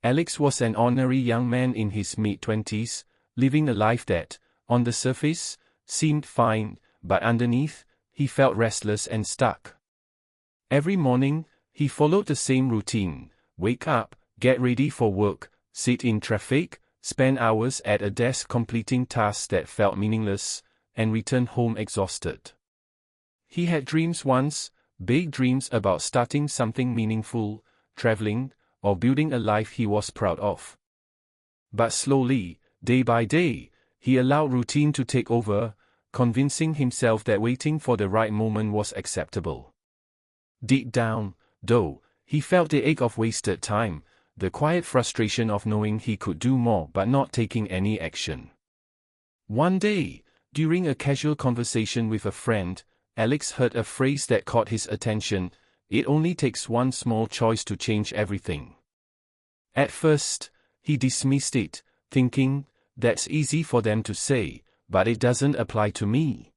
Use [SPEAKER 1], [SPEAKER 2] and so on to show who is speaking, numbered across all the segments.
[SPEAKER 1] Alex was an ordinary young man in his mid-20s, living a life that, on the surface, seemed fine, but underneath, he felt restless and stuck. Every morning, he followed the same routine: wake up, get ready for work, sit in traffic, spend hours at a desk completing tasks that felt meaningless, and return home exhausted. He had dreams once, big dreams about starting something meaningful, traveling, or building a life he was proud of. But slowly, day by day, he allowed routine to take over, convincing himself that waiting for the right moment was acceptable. Deep down, though, he felt the ache of wasted time, the quiet frustration of knowing he could do more but not taking any action. One day, during a casual conversation with a friend, Alex heard a phrase that caught his attention: "It only takes one small choice to change everything." At first, he dismissed it, thinking, "That's easy for them to say, but it doesn't apply to me."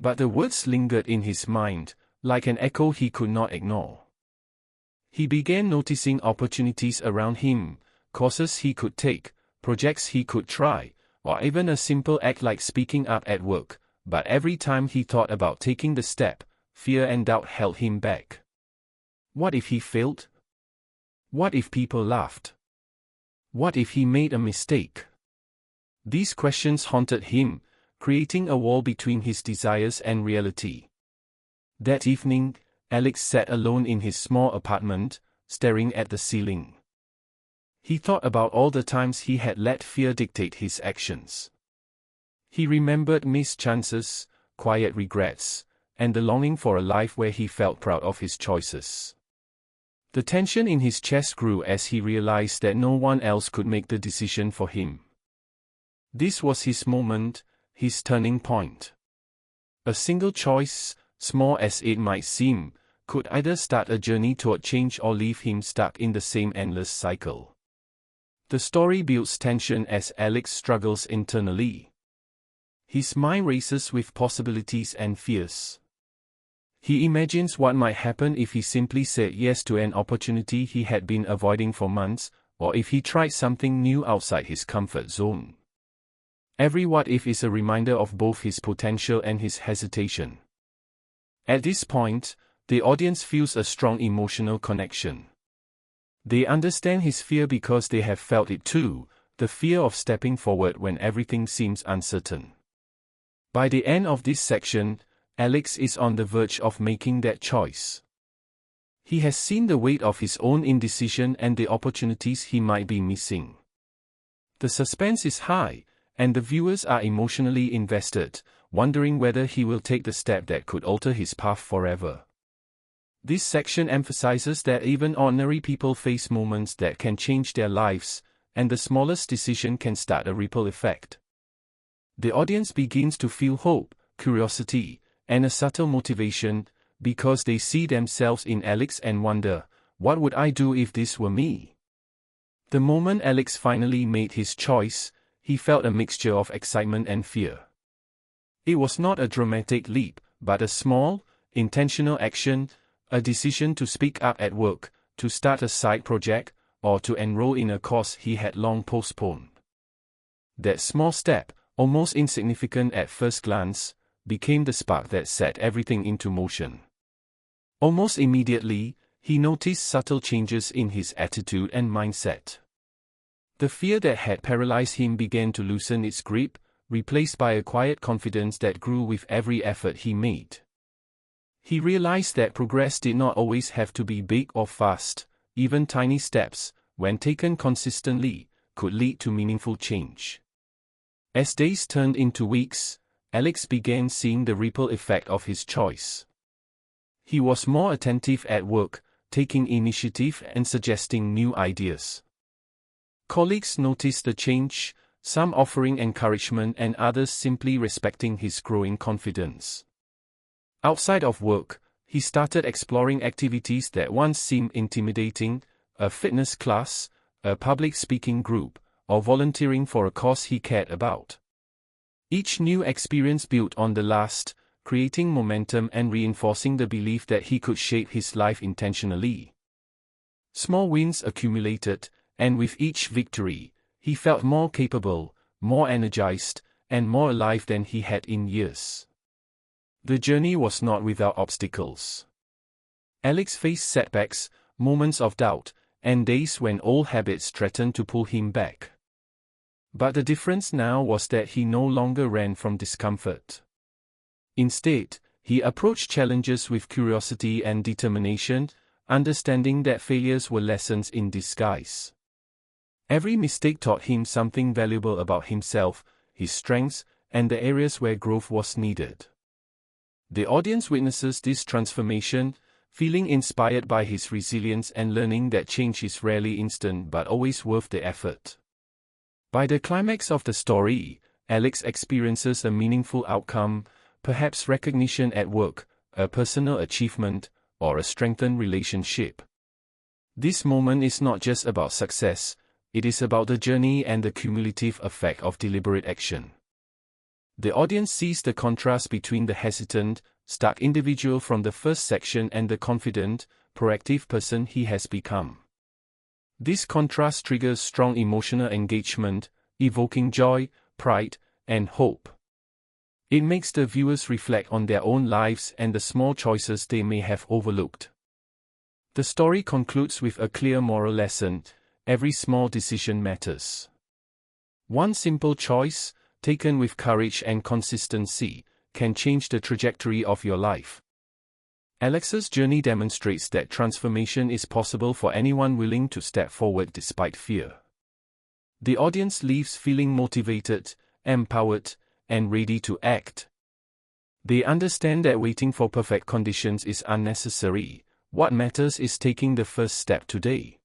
[SPEAKER 1] But the words lingered in his mind, like an echo he could not ignore. He began noticing opportunities around him, courses he could take, projects he could try, or even a simple act like speaking up at work, but every time he thought about taking the step, fear and doubt held him back. What if he failed? What if people laughed? What if he made a mistake? These questions haunted him, creating a wall between his desires and reality. That evening, Alex sat alone in his small apartment, staring at the ceiling. He thought about all the times he had let fear dictate his actions. He remembered missed chances, quiet regrets, and the longing for a life where he felt proud of his choices. The tension in his chest grew as he realized that no one else could make the decision for him. This was his moment, his turning point. A single choice, small as it might seem, could either start a journey toward change or leave him stuck in the same endless cycle. The story builds tension as Alex struggles internally. His mind races with possibilities and fears. He imagines what might happen if he simply said yes to an opportunity he had been avoiding for months, or if he tried something new outside his comfort zone. Every what if is a reminder of both his potential and his hesitation. At this point, the audience feels a strong emotional connection. They understand his fear because they have felt it too, the fear of stepping forward when everything seems uncertain. By the end of this section, Alex is on the verge of making that choice. He has seen the weight of his own indecision and the opportunities he might be missing. The suspense is high, and the viewers are emotionally invested, wondering whether he will take the step that could alter his path forever. This section emphasizes that even ordinary people face moments that can change their lives, and the smallest decision can start a ripple effect. The audience begins to feel hope, curiosity, and a subtle motivation, because they see themselves in Alex and wonder, what would I do if this were me? The moment Alex finally made his choice, he felt a mixture of excitement and fear. It was not a dramatic leap, but a small, intentional action, a decision to speak up at work, to start a side project, or to enroll in a course he had long postponed. That small step, almost insignificant at first glance, became the spark that set everything into motion. Almost immediately, he noticed subtle changes in his attitude and mindset. The fear that had paralyzed him began to loosen its grip, replaced by a quiet confidence that grew with every effort he made. He realized that progress did not always have to be big or fast. Even tiny steps, when taken consistently, could lead to meaningful change. As days turned into weeks, Alex began seeing the ripple effect of his choice. He was more attentive at work, taking initiative and suggesting new ideas. Colleagues noticed the change, some offering encouragement and others simply respecting his growing confidence. Outside of work, he started exploring activities that once seemed intimidating, a fitness class, a public speaking group, or volunteering for a cause he cared about. Each new experience built on the last, creating momentum and reinforcing the belief that he could shape his life intentionally. Small wins accumulated, and with each victory, he felt more capable, more energized, and more alive than he had in years. The journey was not without obstacles. Alex faced setbacks, moments of doubt, and days when old habits threatened to pull him back. But the difference now was that he no longer ran from discomfort. Instead, he approached challenges with curiosity and determination, understanding that failures were lessons in disguise. Every mistake taught him something valuable about himself, his strengths, and the areas where growth was needed. The audience witnesses this transformation, feeling inspired by his resilience and learning that change is rarely instant but always worth the effort. By the climax of the story, Alex experiences a meaningful outcome, perhaps recognition at work, a personal achievement, or a strengthened relationship. This moment is not just about success, it is about the journey and the cumulative effect of deliberate action. The audience sees the contrast between the hesitant, stuck individual from the first section and the confident, proactive person he has become. This contrast triggers strong emotional engagement, evoking joy, pride, and hope. It makes the viewers reflect on their own lives and the small choices they may have overlooked. The story concludes with a clear moral lesson: every small decision matters. One simple choice, taken with courage and consistency, can change the trajectory of your life. Alex's journey demonstrates that transformation is possible for anyone willing to step forward despite fear. The audience leaves feeling motivated, empowered, and ready to act. They understand that waiting for perfect conditions is unnecessary. What matters is taking the first step today.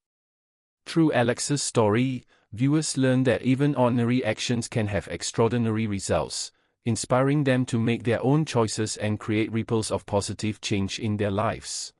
[SPEAKER 1] Through Alex's story, viewers learn that even ordinary actions can have extraordinary results, inspiring them to make their own choices and create ripples of positive change in their lives.